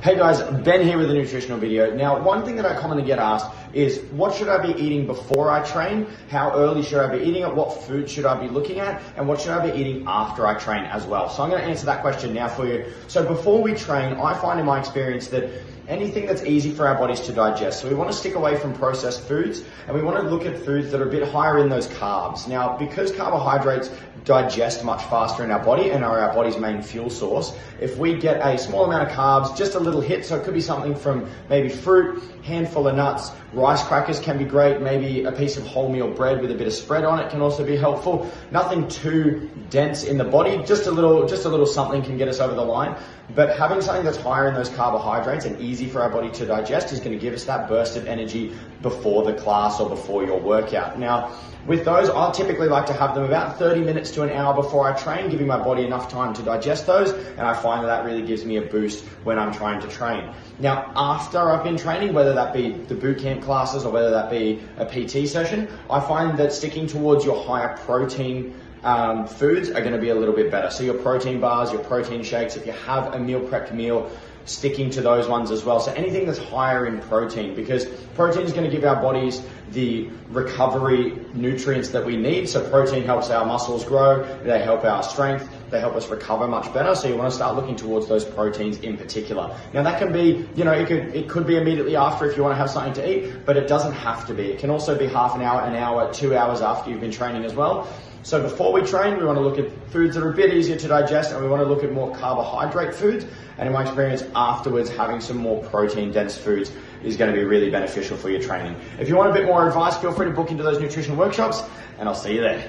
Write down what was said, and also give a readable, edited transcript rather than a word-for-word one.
Hey guys, Ben here with a nutritional video. Now, one thing that I commonly get asked is, what should I be eating before I train? How early should I be eating it? What food should I be looking at? And what should I be eating after I train as well? So I'm going to answer that question now for you. So before we train, I find in my experience that anything that's easy for our bodies to digest. So we want to stick away from processed foods, and we want to look at foods that are a bit higher in those carbs. Now, because carbohydrates digest much faster in our body and are our body's main fuel source, if we get a small amount of carbs, just a little hit, so it could be something from maybe fruit, handful of nuts, rice crackers can be great, maybe a piece of wholemeal bread with a bit of spread on it can also be helpful. Nothing too dense in the body, just a little something can get us over the line. But having something that's higher in those carbohydrates and easy for our body to digest is going to give us that burst of energy before the class or before your workout. Now, with those, I'll typically like to have them about 30 minutes to an hour before I train, giving my body enough time to digest those, and I find that really gives me a boost when I'm trying to train. Now, after I've been training, whether that be the boot camp classes or whether that be a PT session, I find that sticking towards your higher protein foods are going to be a little bit better. So your protein bars, your protein shakes, if you have a meal prepped meal, sticking to those ones as well. So anything that's higher in protein, because protein is going to give our bodies the recovery nutrients that we need. So protein helps our muscles grow, they help our strength, they help us recover much better. So you want to start looking towards those proteins in particular. Now that can be, it could be immediately after if you want to have something to eat, but it doesn't have to be. It can also be half an hour, 2 hours after you've been training as well. So before we train, we want to look at foods that are a bit easier to digest, and we want to look at more carbohydrate foods. And in my experience, afterwards, having some more protein-dense foods is going to be really beneficial for your training. If you want a bit more advice, feel free to book into those nutrition workshops, and I'll see you there.